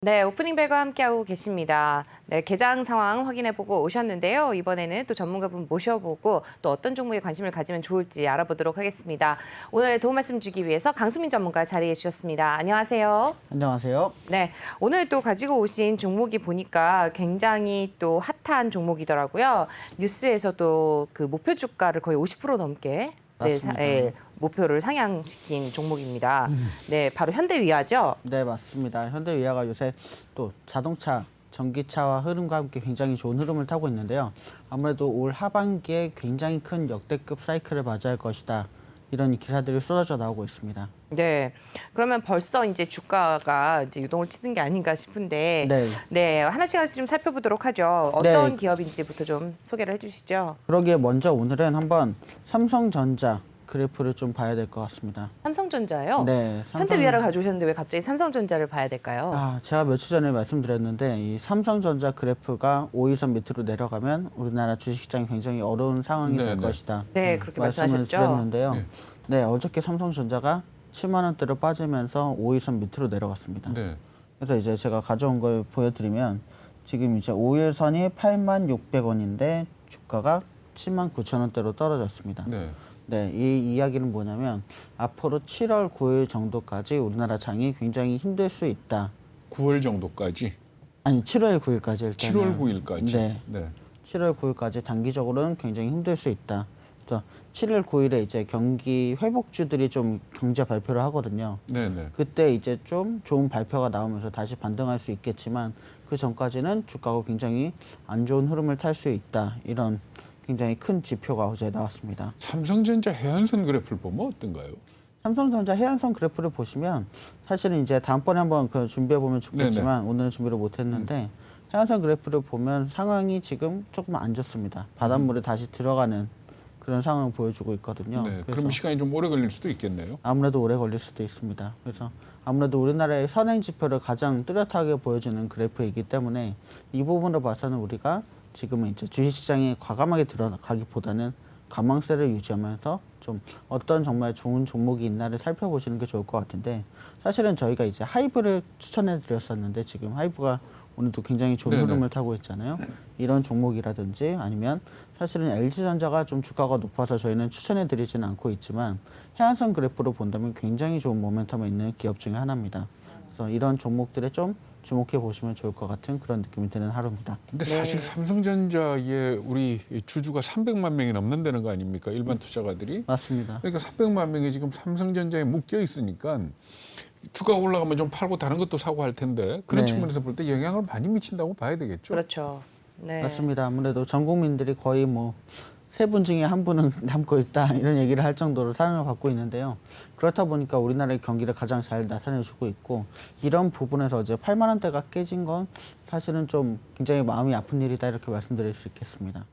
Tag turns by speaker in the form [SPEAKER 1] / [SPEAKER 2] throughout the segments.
[SPEAKER 1] 네, 오프닝 벨과 함께하고 계십니다. 네, 개장 상황 확인해보고 오셨는데요. 이번에는 또 전문가분 모셔보고 또 어떤 종목에 관심을 가지면 좋을지 알아보도록 하겠습니다. 오늘 도움 말씀 주기 위해서 강수민 전문가 자리해 주셨습니다. 안녕하세요.
[SPEAKER 2] 안녕하세요.
[SPEAKER 1] 네, 오늘 또 가지고 오신 종목이 보니까 굉장히 또 핫한 종목이더라고요. 뉴스에서도 그 목표 주가를 거의 50% 넘게
[SPEAKER 2] 맞습니다.
[SPEAKER 1] 목표를 상향시킨 종목입니다. 네, 바로 현대위아죠.
[SPEAKER 2] 네, 맞습니다. 현대위아가 요새 또 자동차, 전기차와 흐름과 함께 굉장히 좋은 흐름을 타고 있는데요. 아무래도 올 하반기에 굉장히 큰 역대급 사이클을 맞이할 것이다. 이런 기사들이 쏟아져 나오고 있습니다.
[SPEAKER 1] 네, 그러면 벌써 이제 주가가 이제 유동을 치는 게 아닌가 싶은데,
[SPEAKER 2] 네.
[SPEAKER 1] 네, 하나씩 좀 살펴보도록 하죠. 어떤
[SPEAKER 2] 네.
[SPEAKER 1] 기업인지부터 좀 소개를 해주시죠.
[SPEAKER 2] 그러기에 먼저 오늘은 한번 삼성전자 그래프를 좀 봐야 될 것 같습니다.
[SPEAKER 1] 삼성전자요?
[SPEAKER 2] 네,
[SPEAKER 1] 현대위아를 가져오셨는데 왜 갑자기 삼성전자를 봐야 될까요?
[SPEAKER 2] 제가 며칠 전에 말씀드렸는데 이 삼성전자 그래프가 5일선 밑으로 내려가면 우리나라 주식시장이 굉장히 어려운 상황이 될 것이다.
[SPEAKER 1] 네, 그렇게
[SPEAKER 2] 말씀을
[SPEAKER 1] 말씀하셨죠.
[SPEAKER 2] 드렸는데요. 네, 어저께 삼성전자가 7만 원대로 빠지면서 5일선 밑으로 내려갔습니다.
[SPEAKER 3] 네.
[SPEAKER 2] 그래서 이제 제가 가져온 걸 보여드리면 지금 이제 5일선이 8만 600원인데 주가가 7만 9천 원대로 떨어졌습니다.
[SPEAKER 3] 네.
[SPEAKER 2] 네, 이 이야기는 뭐냐면 앞으로 7월 9일 정도까지 우리나라 장이 굉장히 힘들 수 있다.
[SPEAKER 3] 9월 정도까지.
[SPEAKER 2] 아니 7월 9일까지 일단
[SPEAKER 3] 7월 9일까지.
[SPEAKER 2] 네,
[SPEAKER 3] 네.
[SPEAKER 2] 7월 9일까지 단기적으로는 굉장히 힘들 수 있다. 그래서 7월 9일에 이제 경기 회복주들이 좀 경제 발표를 하거든요.
[SPEAKER 3] 네, 네.
[SPEAKER 2] 그때 이제 좀 좋은 발표가 나오면서 다시 반등할 수 있겠지만 그 전까지는 주가가 굉장히 안 좋은 흐름을 탈 수 있다. 이런 굉장히 큰 지표가 어제 나왔습니다.
[SPEAKER 3] 삼성전자 해안선 그래프를 보면 어떤가요?
[SPEAKER 2] 삼성전자 해안선 그래프를 보시면 사실은 이제 다음번에 한번 그 준비해 보면 좋겠지만 오늘은 준비를 못했는데 해안선 그래프를 보면 상황이 지금 조금 안 좋습니다. 바닷물에 다시 들어가는 그런 상황을 보여주고 있거든요.
[SPEAKER 3] 네.
[SPEAKER 2] 그래서
[SPEAKER 3] 그럼 시간이 좀 오래 걸릴 수도 있겠네요.
[SPEAKER 2] 아무래도 오래 걸릴 수도 있습니다. 그래서 아무래도 우리나라의 선행 지표를 가장 뚜렷하게 보여주는 그래프이기 때문에 이 부분으로 봐서는 우리가 지금은 이제 주식시장에 과감하게 들어가기보다는 가망세를 유지하면서 좀 어떤 정말 좋은 종목이 있나를 살펴보시는 게 좋을 것 같은데 사실은 저희가 이제 하이브를 추천해 드렸었는데 지금 하이브가 오늘도 굉장히 좋은
[SPEAKER 3] 네네.
[SPEAKER 2] 흐름을 타고 있잖아요. 이런 종목이라든지 아니면 사실은 LG전자가 좀 주가가 높아서 저희는 추천해 드리지는 않고 있지만 해안선 그래프로 본다면 굉장히 좋은 모멘텀이 있는 기업 중에 하나입니다. 그래서 이런 종목들에 좀 주목해 보시면 좋을 것 같은 그런 느낌이 드는 하루입니다.
[SPEAKER 3] 근데 사실 삼성전자의 우리 주주가 300만 명이 넘는다는 거 아닙니까? 일반 투자가들이.
[SPEAKER 2] 맞습니다.
[SPEAKER 3] 그러니까 300만 명이 지금 삼성전자에 묶여 있으니까 주가가 올라가면 좀 팔고 다른 것도 사고 할 텐데 그런
[SPEAKER 2] 네.
[SPEAKER 3] 측면에서 볼 때 영향을 많이 미친다고 봐야 되겠죠.
[SPEAKER 1] 그렇죠. 네.
[SPEAKER 2] 맞습니다. 아무래도 전 국민들이 거의 뭐 세 분 중에 한 분은 남고 있다 이런 얘기를 할 정도로 사랑을 받고 있는데요. 그렇다 보니까 우리나라의 경기를 가장 잘 나타내주고 있고 이런 부분에서 이제 8만 원대가 깨진 건 사실은 좀 굉장히 마음이 아픈 일이다 이렇게 말씀드릴 수 있겠습니다.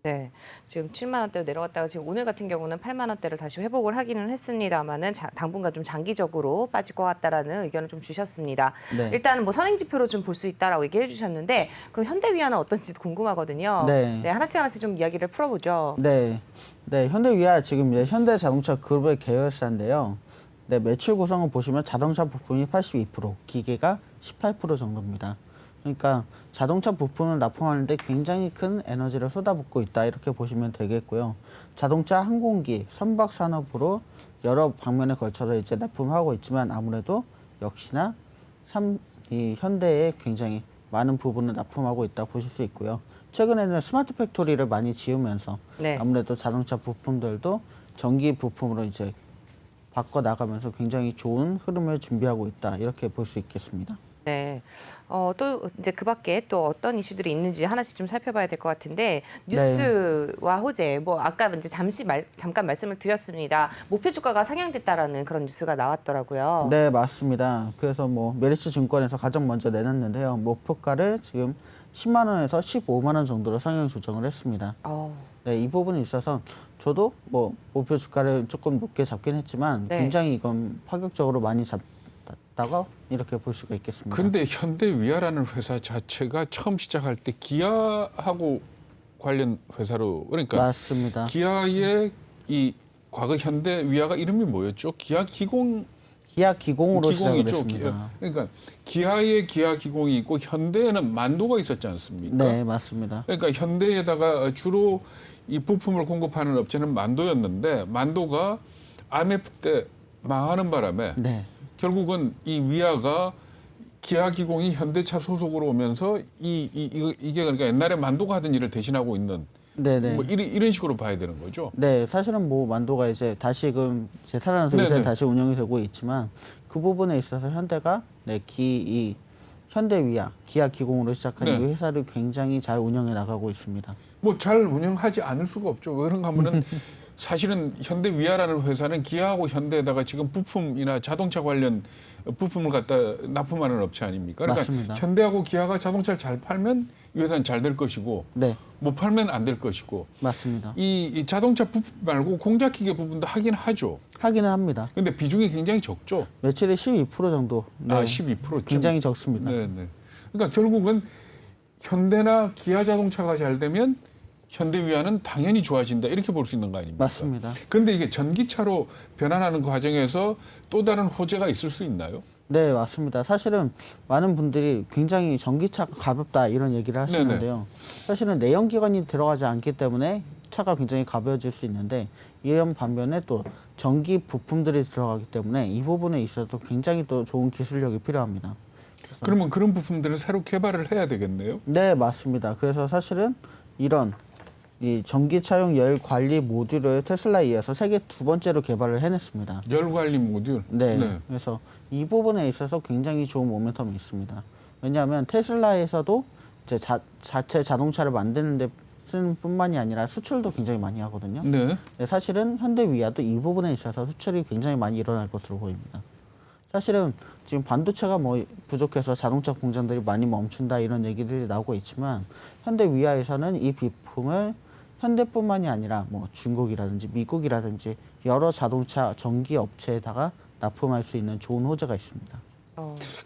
[SPEAKER 1] 네, 지금 7만 원대로 내려갔다가 지금 오늘 같은 경우는 8만 원대를 다시 회복을 하기는 했습니다만은 당분간 좀 장기적으로 빠질 것 같다라는 의견을 좀 주셨습니다.
[SPEAKER 2] 네.
[SPEAKER 1] 일단은 뭐 선행지표로 좀 볼 수 있다라고 얘기해 주셨는데 그럼 현대위아는 어떤지 궁금하거든요.
[SPEAKER 2] 네.
[SPEAKER 1] 네, 하나씩 좀 이야기를 풀어보죠.
[SPEAKER 2] 네, 네 현대위아 지금 이제 현대자동차 그룹의 계열사인데요. 네, 매출 구성을 보시면 자동차 부품이 82%, 기계가 18% 정도입니다. 그러니까 자동차 부품을 납품하는데 굉장히 큰 에너지를 쏟아붓고 있다 이렇게 보시면 되겠고요. 자동차 항공기, 선박 산업으로 여러 방면에 걸쳐서 이제 납품하고 있지만 아무래도 역시나 이 현대에 굉장히 많은 부분을 납품하고 있다 보실 수 있고요. 최근에는 스마트 팩토리를 많이 지으면서
[SPEAKER 1] 네.
[SPEAKER 2] 아무래도 자동차 부품들도 전기 부품으로 이제 바꿔 나가면서 굉장히 좋은 흐름을 준비하고 있다 이렇게 볼 수 있겠습니다.
[SPEAKER 1] 네. 또 이제 그 밖에 또 어떤 이슈들이 있는지 하나씩 좀 살펴봐야 될 것 같은데 뉴스와 호재 뭐 아까 이제 잠깐 말씀을 드렸습니다. 목표 주가가 상향됐다라는 그런 뉴스가 나왔더라고요.
[SPEAKER 2] 네, 맞습니다. 그래서 뭐 메리츠 증권에서 가장 먼저 내놨는데요. 목표가를 지금 10만 원에서 15만 원 정도로 상향 조정을 했습니다. 네, 이 부분에 있어서 저도 뭐 목표 주가를 조금 높게 잡긴 했지만
[SPEAKER 1] 네.
[SPEAKER 2] 굉장히 이건 파격적으로 많이 잡다가 이렇게 볼 수가 있겠습니다.
[SPEAKER 3] 근데 현대위아라는 회사 자체가 처음 시작할 때 기아하고 관련 회사로 그러니까
[SPEAKER 2] 맞습니다.
[SPEAKER 3] 기아의 이 과거 현대위아가 이름이 뭐였죠? 기아 기공
[SPEAKER 2] 기아 기공으로 시작을
[SPEAKER 3] 기공이죠.
[SPEAKER 2] 했습니다.
[SPEAKER 3] 그러니까 기아에 기아 기공이 있고 현대에는 만도가 있었지 않습니까?
[SPEAKER 2] 네, 맞습니다.
[SPEAKER 3] 그러니까 현대에다가 주로 이 부품을 공급하는 업체는 만도였는데 만도가 IMF 때 망하는 바람에
[SPEAKER 2] 네,
[SPEAKER 3] 결국은 이 위아가 기아 기공이 현대차 소속으로 오면서 이게 그러니까 옛날에 만도가 하던 일을 대신하고 있는
[SPEAKER 2] 네, 네.
[SPEAKER 3] 뭐 이런 식으로 봐야 되는 거죠.
[SPEAKER 2] 네, 사실은 뭐 만도가 이제 다시금 재살아나서
[SPEAKER 3] 네네.
[SPEAKER 2] 요새 다시 운영이 되고 있지만 그 부분에 있어서 현대가 이 현대 위아 기아 기공으로 시작한
[SPEAKER 3] 네.
[SPEAKER 2] 이 회사를 굉장히 잘 운영해 나가고 있습니다.
[SPEAKER 3] 뭐 잘 운영하지 않을 수가 없죠. 왜 그런가 하면은 사실은 현대 위아라는 회사는 기아하고 현대에다가 지금 부품이나 자동차 관련 부품을 갖다 납품하는 업체 아닙니까? 그러니까
[SPEAKER 2] 맞습니다.
[SPEAKER 3] 현대하고 기아가 자동차를 잘 팔면 이 회사는 잘 될 것이고
[SPEAKER 2] 네,
[SPEAKER 3] 못 팔면 안 될 것이고
[SPEAKER 2] 맞습니다.
[SPEAKER 3] 이 자동차 부품 말고 공작 기계 부분도 하긴 하죠.
[SPEAKER 2] 하기는 합니다.
[SPEAKER 3] 근데 비중이 굉장히 적죠.
[SPEAKER 2] 매출의 12% 정도. 네,
[SPEAKER 3] 아, 12%죠.
[SPEAKER 2] 굉장히 적습니다.
[SPEAKER 3] 네, 네. 그러니까 결국은 현대나 기아 자동차가 잘 되면 현대위아는 당연히 좋아진다 이렇게 볼 수 있는 거 아닙니까?
[SPEAKER 2] 맞습니다.
[SPEAKER 3] 그런데 이게 전기차로 변환하는 과정에서 또 다른 호재가 있을 수 있나요?
[SPEAKER 2] 네, 맞습니다. 사실은 많은 분들이 굉장히 전기차가 가볍다 이런 얘기를 하시는데요. 사실은 내연기관이 들어가지 않기 때문에 차가 굉장히 가벼워질 수 있는데 이런 반면에 또 전기 부품들이 들어가기 때문에 이 부분에 있어서 굉장히 또 좋은 기술력이 필요합니다.
[SPEAKER 3] 그러면 그런 부품들을 새로 개발을 해야 되겠네요.
[SPEAKER 2] 네, 맞습니다. 그래서 사실은 이런 이 전기차용 열 관리 모듈을 테슬라에 이어서 세계 두 번째로 개발을 해냈습니다.
[SPEAKER 3] 열 관리 모듈.
[SPEAKER 2] 네. 그래서 이 부분에 있어서 굉장히 좋은 모멘텀이 있습니다. 왜냐하면 테슬라에서도 이제 자체 자동차를 만드는 데 쓰는 뿐만이 아니라 수출도 굉장히 많이 하거든요.
[SPEAKER 3] 네.
[SPEAKER 2] 네, 사실은 현대 위아도 이 부분에 있어서 수출이 굉장히 많이 일어날 것으로 보입니다. 사실은 지금 반도체가 뭐 부족해서 자동차 공장들이 많이 멈춘다 이런 얘기들이 나오고 있지만 현대 위아에서는 이 비품을 현대뿐만이 아니라 뭐 중국이라든지 미국이라든지 여러 자동차 전기 업체에다가 납품할 수 있는 좋은 호재가 있습니다.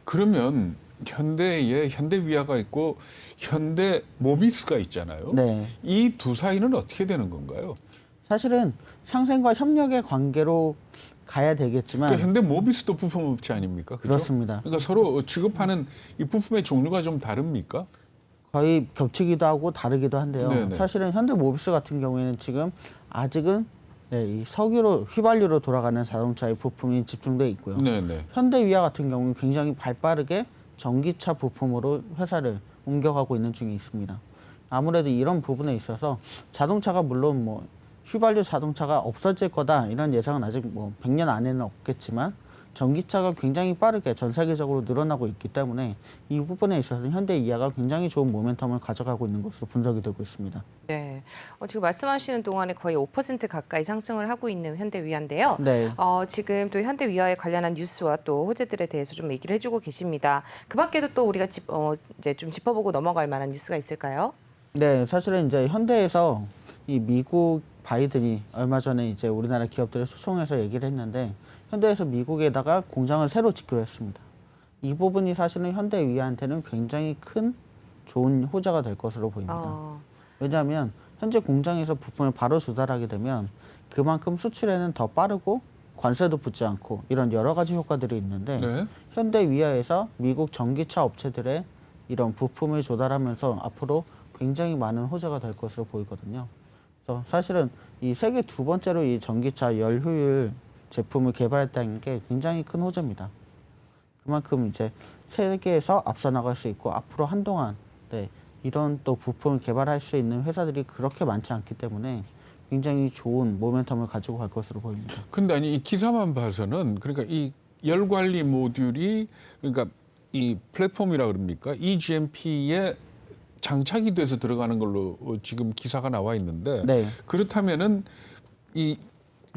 [SPEAKER 3] 그러면 현대에 현대위아가 있고 현대 모비스가 있잖아요.
[SPEAKER 2] 네.
[SPEAKER 3] 이 두 사이는 어떻게 되는 건가요?
[SPEAKER 2] 사실은 상생과 협력의 관계로 가야 되겠지만
[SPEAKER 3] 그 현대 모비스도 부품 업체 아닙니까? 그죠?
[SPEAKER 2] 그렇습니다.
[SPEAKER 3] 그러니까 서로 취급하는 이 부품의 종류가 좀 다릅니까?
[SPEAKER 2] 거의 겹치기도 하고 다르기도 한데요.
[SPEAKER 3] 네네.
[SPEAKER 2] 사실은 현대 모비스 같은 경우에는 지금 아직은 네, 이 석유로 휘발유로 돌아가는 자동차의 부품이 집중돼 있고요.
[SPEAKER 3] 네네.
[SPEAKER 2] 현대 위아 같은 경우는 굉장히 발빠르게 전기차 부품으로 회사를 옮겨가고 있는 중에 있습니다. 아무래도 이런 부분에 있어서 자동차가 물론 뭐 휘발유 자동차가 없어질 거다 이런 예상은 아직 뭐 100년 안에는 없겠지만 전기차가 굉장히 빠르게 전 세계적으로 늘어나고 있기 때문에 이 부분에 있어서 현대 위아가 굉장히 좋은 모멘텀을 가져가고 있는 것으로 분석이 되고 있습니다.
[SPEAKER 1] 네. 지금 말씀하시는 동안에 거의 5% 가까이 상승을 하고 있는 현대위아인데요.
[SPEAKER 2] 네.
[SPEAKER 1] 지금 또 현대위아에 관련한 뉴스와 또 호재들에 대해서 좀 얘기를 해주고 계십니다. 그 밖에도 또 우리가 이제 좀 짚어보고 넘어갈 만한 뉴스가 있을까요?
[SPEAKER 2] 네, 사실은 이제 현대에서 이 미국 바이든이 얼마 전에 이제 우리나라 기업들을 초청해서 얘기를 했는데 현대에서 미국에다가 공장을 새로 짓기로 했습니다. 이 부분이 사실은 현대 위아한테는 굉장히 큰 좋은 호재가 될 것으로 보입니다. 왜냐하면 현재 공장에서 부품을 바로 조달하게 되면 그만큼 수출에는 더 빠르고 관세도 붙지 않고 이런 여러 가지 효과들이 있는데
[SPEAKER 3] 네.
[SPEAKER 2] 현대 위아에서 미국 전기차 업체들의 이런 부품을 조달하면서 앞으로 굉장히 많은 호재가 될 것으로 보이거든요. 그래서 사실은 이 세계 두 번째로 이 전기차 열 효율 제품을 개발했다는 게 굉장히 큰 호재입니다. 그만큼 이제 세계에서 앞서 나갈 수 있고 앞으로 한동안 네, 이런 또 부품을 개발할 수 있는 회사들이 그렇게 많지 않기 때문에 굉장히 좋은 모멘텀을 가지고 갈 것으로 보입니다.
[SPEAKER 3] 근데 아니 이 기사만 봐서는 그러니까 이 열 관리 모듈이 그러니까 이 플랫폼이라 그럽니까? eGMP에 장착이 돼서 들어가는 걸로 지금 기사가 나와 있는데
[SPEAKER 2] 네.
[SPEAKER 3] 그렇다면은 이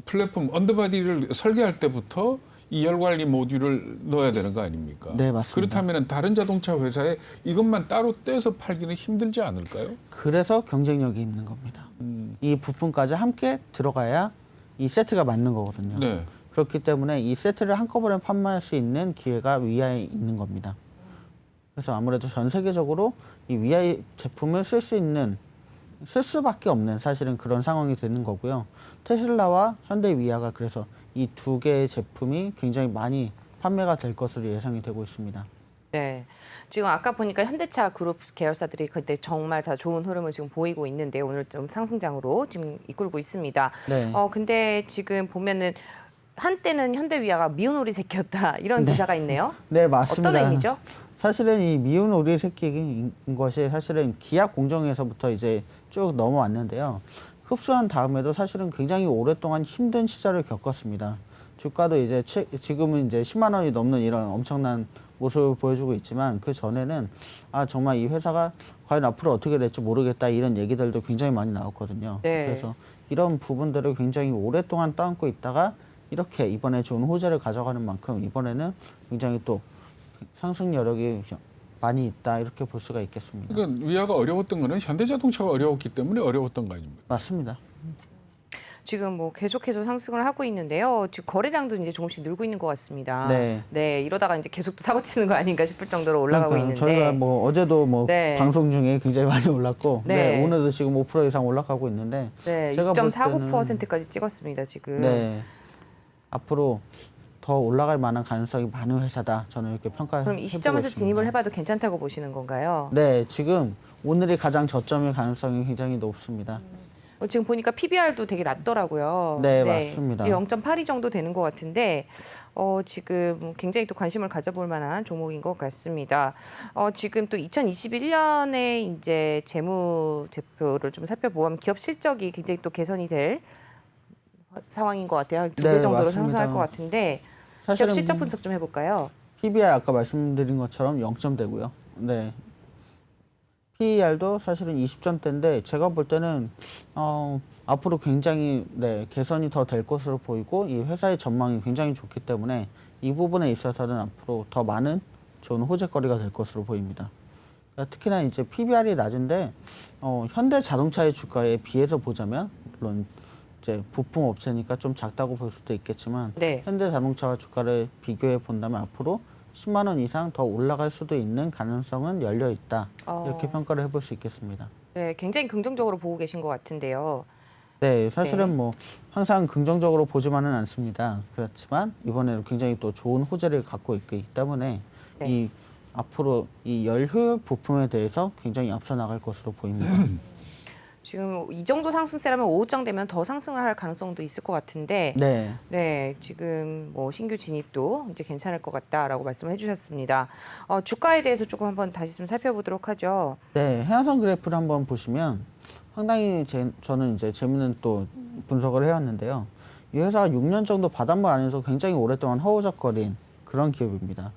[SPEAKER 3] 플랫폼 언더바디를 설계할 때부터 이 열 관리 모듈을 넣어야 되는 거 아닙니까?
[SPEAKER 2] 네, 맞습니다.
[SPEAKER 3] 그렇다면은 다른 자동차 회사에 이것만 따로 떼서 팔기는 힘들지 않을까요?
[SPEAKER 2] 그래서 경쟁력이 있는 겁니다. 이 부품까지 함께 들어가야 이 세트가 맞는 거거든요.
[SPEAKER 3] 네.
[SPEAKER 2] 그렇기 때문에 이 세트를 한꺼번에 판매할 수 있는 기회가 위아에 있는 겁니다. 그래서 아무래도 전 세계적으로 이 위아 제품을 쓸 수 있는 쓸 수밖에 없는 사실은 그런 상황이 되는 거고요. 테슬라와 현대위아가 그래서 이 두 개의 제품이 굉장히 많이 판매가 될 것으로 예상이 되고 있습니다.
[SPEAKER 1] 네. 지금 아까 보니까 현대차 그룹 계열사들이 그때 정말 다 좋은 흐름을 지금 보이고 있는데 오늘 좀 상승장으로 지금 이끌고 있습니다.
[SPEAKER 2] 네.
[SPEAKER 1] 근데 지금 보면은 한때는 현대위아가 미운 오리 새끼였다 이런 기사가 있네요.
[SPEAKER 2] 네, 맞습니다.
[SPEAKER 1] 어떤 의미죠?
[SPEAKER 2] 사실은 이 미운 오리 새끼인 것이 사실은 기아 공정에서부터 이제 쭉 넘어왔는데요. 흡수한 다음에도 사실은 굉장히 오랫동안 힘든 시절을 겪었습니다. 주가도 이제 지금은 이제 10만 원이 넘는 이런 엄청난 모습을 보여주고 있지만 그 전에는 정말 이 회사가 과연 앞으로 어떻게 될지 모르겠다 이런 얘기들도 굉장히 많이 나왔거든요.
[SPEAKER 1] 네.
[SPEAKER 2] 그래서 이런 부분들을 굉장히 오랫동안 떠안고 있다가 이렇게 이번에 좋은 호재를 가져가는 만큼 이번에는 굉장히 또 상승 여력이 많이 있다 이렇게 볼 수가 있겠습니다.
[SPEAKER 3] 그러니까 위아가 어려웠던 거는 현대자동차가 어려웠기 때문에 어려웠던 거 아닙니까?
[SPEAKER 2] 맞습니다.
[SPEAKER 1] 지금 뭐 계속해서 상승을 하고 있는데요. 지금 거래량도 이제 조금씩 늘고 있는 것 같습니다.
[SPEAKER 2] 네.
[SPEAKER 1] 이러다가 이제 계속 또 사고 치는 거 아닌가 싶을 정도로 올라가고
[SPEAKER 2] 그러니까
[SPEAKER 1] 있는데.
[SPEAKER 2] 저희가 뭐 어제도 뭐
[SPEAKER 1] 네.
[SPEAKER 2] 방송 중에 굉장히 많이 올랐고
[SPEAKER 1] 네.
[SPEAKER 2] 오늘도 지금 5% 이상 올라가고 있는데
[SPEAKER 1] 네,
[SPEAKER 2] 제가 볼
[SPEAKER 1] 6.49%까지 찍었습니다, 지금.
[SPEAKER 2] 네. 앞으로 더 올라갈 만한 가능성이 많은 회사다. 저는 이렇게 평가해
[SPEAKER 1] 그럼 이 시점에서 진입을 해봐도 괜찮다고 보시는 건가요?
[SPEAKER 2] 네, 지금 오늘이 가장 저점일 가능성이 굉장히 높습니다.
[SPEAKER 1] 지금 보니까 PBR도 되게 낮더라고요.
[SPEAKER 2] 네, 맞습니다.
[SPEAKER 1] 0.82 정도 되는 것 같은데 지금 굉장히 또 관심을 가져볼 만한 종목인 것 같습니다. 지금 또 2021년에 이제 재무제표를 좀 살펴보면 기업 실적이 굉장히 또 개선이 될 상황인 것 같아요. 두 배
[SPEAKER 2] 네,
[SPEAKER 1] 정도로
[SPEAKER 2] 맞습니다.
[SPEAKER 1] 상승할 것 같은데 기업
[SPEAKER 2] 사실은
[SPEAKER 1] 실적 분석 좀 해볼까요?
[SPEAKER 2] PBR 아까 말씀드린 것처럼 0점대고요. 네. PER도 사실은 20점대인데 제가 볼 때는 앞으로 굉장히 개선이 더 될 것으로 보이고 이 회사의 전망이 굉장히 좋기 때문에 이 부분에 있어서는 앞으로 더 많은 좋은 호재거리가 될 것으로 보입니다. 그러니까 특히나 이제 PBR이 낮은데 현대자동차의 주가에 비해서 보자면 물론 이제 부품 업체니까 좀 작다고 볼 수도 있겠지만
[SPEAKER 1] 네.
[SPEAKER 2] 현대자동차와 주가를 비교해 본다면 앞으로 10만 원 이상 더 올라갈 수도 있는 가능성은 열려 있다. 이렇게 평가를 해볼 수 있겠습니다.
[SPEAKER 1] 네, 굉장히 긍정적으로 보고 계신 것 같은데요.
[SPEAKER 2] 네, 사실은
[SPEAKER 1] 네.
[SPEAKER 2] 뭐 항상 긍정적으로 보지만은 않습니다. 그렇지만 이번에는 굉장히 또 좋은 호재를 갖고 있기 때문에
[SPEAKER 1] 네.
[SPEAKER 2] 이 앞으로 이 열효율 부품에 대해서 굉장히 앞서 나갈 것으로 보입니다.
[SPEAKER 1] 지금 이 정도 상승세라면 5장 되면 더 상승을 할 가능성도 있을 것 같은데
[SPEAKER 2] 네.
[SPEAKER 1] 지금 뭐 신규 진입도 이제 괜찮을 것 같다라고 말씀을 해주셨습니다. 주가에 대해서 조금 한번 다시 좀 살펴보도록 하죠.
[SPEAKER 2] 네, 해화선 그래프를 한번 보시면 상당히 저는 이제 재밌는 또 분석을 해왔는데요. 이 회사가 6년 정도 바닷물 안에서 굉장히 오랫동안 허우적거린 그런 기업입니다.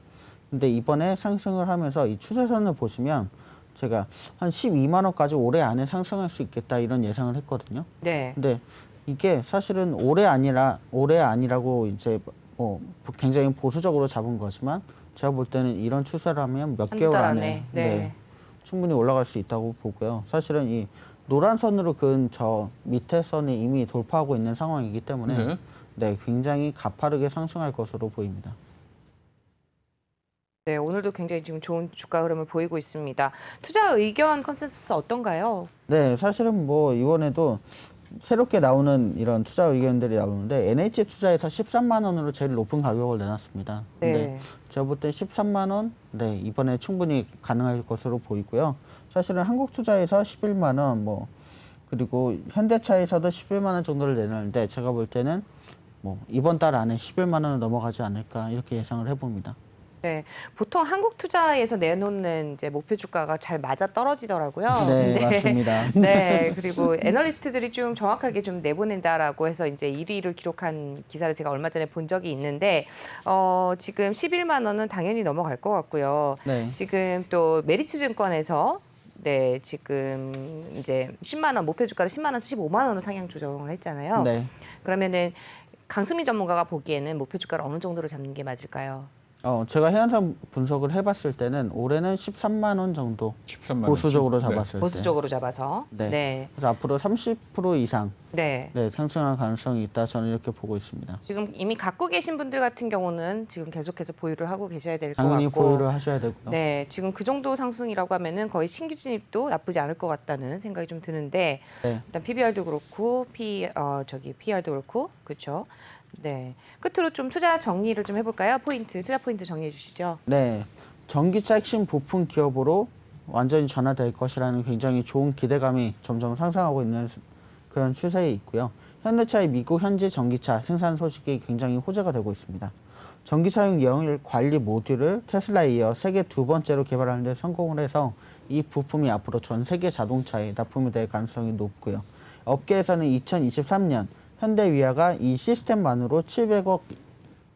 [SPEAKER 2] 근데 이번에 상승을 하면서 이 추세선을 보시면 제가 한 12만 원까지 올해 안에 상승할 수 있겠다 이런 예상을 했거든요.
[SPEAKER 1] 네.
[SPEAKER 2] 근데 이게 사실은 올해 아니라고 이제 뭐 굉장히 보수적으로 잡은 거지만 제가 볼 때는 이런 추세라면 몇
[SPEAKER 1] 한두
[SPEAKER 2] 개월
[SPEAKER 1] 달
[SPEAKER 2] 안에
[SPEAKER 1] 네.
[SPEAKER 2] 충분히 올라갈 수 있다고 보고요. 사실은 이 노란 선으로 그은 저 밑에 선이 이미 돌파하고 있는 상황이기 때문에 굉장히 가파르게 상승할 것으로 보입니다.
[SPEAKER 1] 네, 오늘도 굉장히 지금 좋은 주가 흐름을 보이고 있습니다. 투자 의견 컨센서스 어떤가요?
[SPEAKER 2] 네, 사실은 뭐 이번에도 새롭게 나오는 이런 투자 의견들이 나오는데 NH 투자에서 13만 원으로 제일 높은 가격을 내놨습니다. 근데 제가 볼 때 13만 원, 이번에 충분히 가능할 것으로 보이고요. 사실은 한국투자에서 11만 원, 그리고 현대차에서도 11만 원 정도를 내놨는데 제가 볼 때는 이번 달 안에 11만 원을 넘어가지 않을까 이렇게 예상을 해봅니다.
[SPEAKER 1] 네, 보통 한국 투자에서 내놓는 이제 목표 주가가 잘 맞아 떨어지더라고요.
[SPEAKER 2] 네, 맞습니다.
[SPEAKER 1] 네, 그리고 애널리스트들이 좀 정확하게 좀 내보낸다라고 해서 이제 1위를 기록한 기사를 제가 얼마 전에 본 적이 있는데 지금 11만 원은 당연히 넘어갈 것 같고요.
[SPEAKER 2] 네.
[SPEAKER 1] 지금 또 메리츠증권에서 지금 이제 10만 원 목표 주가를 10만 원에서 15만 원으로 상향 조정을 했잖아요.
[SPEAKER 2] 네.
[SPEAKER 1] 그러면은 강승민 전문가가 보기에는 목표 주가를 어느 정도로 잡는 게 맞을까요?
[SPEAKER 2] 제가 해안선 분석을 해봤을 때는 올해는 13만 원 정도
[SPEAKER 3] 13만
[SPEAKER 2] 보수적으로
[SPEAKER 3] 원쯤.
[SPEAKER 2] 잡았을 때.
[SPEAKER 1] 보수적으로 잡아서.
[SPEAKER 2] 네.
[SPEAKER 1] 네.
[SPEAKER 2] 그래서 앞으로 30% 이상
[SPEAKER 1] 네.
[SPEAKER 2] 상승할 가능성이 있다. 저는 이렇게 보고 있습니다.
[SPEAKER 1] 지금 이미 갖고 계신 분들 같은 경우는 지금 계속해서 보유를 하고 계셔야 될 것
[SPEAKER 2] 당연히
[SPEAKER 1] 같고.
[SPEAKER 2] 보유를 하셔야 되고요.
[SPEAKER 1] 네, 지금 그 정도 상승이라고 하면은 거의 신규 진입도 나쁘지 않을 것 같다는 생각이 좀 드는데
[SPEAKER 2] 네.
[SPEAKER 1] 일단 PBR도 그렇고 PR도 그렇고 그렇죠. 네, 끝으로 좀 투자 정리를 좀 해볼까요? 투자 포인트 정리해 주시죠.
[SPEAKER 2] 네, 전기차 핵심 부품 기업으로 완전히 전환될 것이라는 굉장히 좋은 기대감이 점점 상승하고 있는 그런 추세에 있고요. 현대차의 미국 현지 전기차 생산 소식이 굉장히 호재가 되고 있습니다. 전기차용 열 관리 모듈을 테슬라에 이어 세계 두 번째로 개발하는 데 성공을 해서 이 부품이 앞으로 전 세계 자동차에 납품이 될 가능성이 높고요. 업계에서는 2023년 현대위아가 이 시스템만으로 700억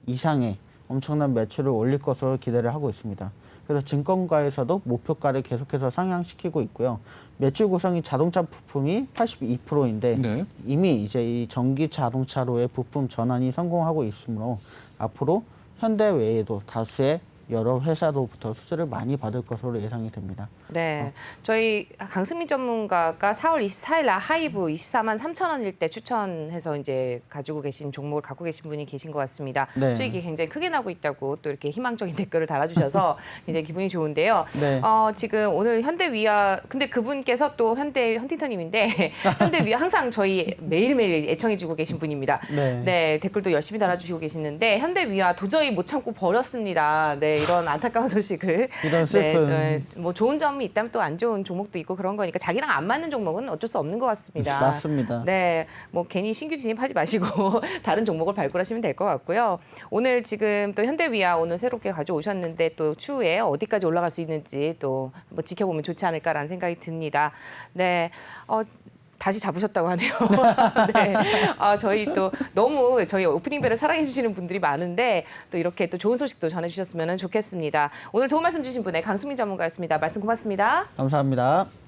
[SPEAKER 2] 이상의 엄청난 매출을 올릴 것으로 기대를 하고 있습니다. 그래서 증권가에서도 목표가를 계속해서 상향시키고 있고요. 매출 구성이 자동차 부품이 82%인데
[SPEAKER 3] 네.
[SPEAKER 2] 이미 이제 이 전기 자동차로의 부품 전환이 성공하고 있으므로 앞으로 현대 외에도 다수의 여러 회사로부터 수주를 많이 받을 것으로 예상이 됩니다.
[SPEAKER 1] 네, 저희 강승민 전문가가 4월 24일 날 하이브 24만 3천 원일 때 추천해서 이제 가지고 계신 종목을 갖고 계신 분이 계신 것 같습니다.
[SPEAKER 2] 네.
[SPEAKER 1] 수익이 굉장히 크게 나고 있다고 또 이렇게 희망적인 댓글을 달아주셔서 굉장히 기분이 좋은데요.
[SPEAKER 2] 네.
[SPEAKER 1] 지금 오늘 현대위아 근데 그분께서 또 헌팅턴님인데 현대위아 항상 저희 매일매일 애청해주고 계신 분입니다.
[SPEAKER 2] 네.
[SPEAKER 1] 네, 댓글도 열심히 달아주시고 계시는데 현대위아 도저히 못 참고 버렸습니다. 네, 이런 안타까운 소식을.
[SPEAKER 2] 이런 슬픈.
[SPEAKER 1] 네, 뭐 좋은 점이 있다면 또 안 좋은 종목도 있고 그런 거니까 자기랑 안 맞는 종목은 어쩔 수 없는 것 같습니다.
[SPEAKER 2] 맞습니다.
[SPEAKER 1] 네, 뭐 괜히 신규 진입하지 마시고 다른 종목을 발굴하시면 될 것 같고요. 오늘 지금 또 현대위아 오늘 새롭게 가져오셨는데 또 추후에 어디까지 올라갈 수 있는지 또 한번 지켜보면 좋지 않을까라는 생각이 듭니다. 네. 다시 잡으셨다고 하네요. 네. 저희 또 너무 저희 오프닝벨을 사랑해 주시는 분들이 많은데 또 이렇게 또 좋은 소식도 전해주셨으면 좋겠습니다. 오늘 도움 말씀 주신 분의 강수민 전문가였습니다. 말씀 고맙습니다.
[SPEAKER 2] 감사합니다.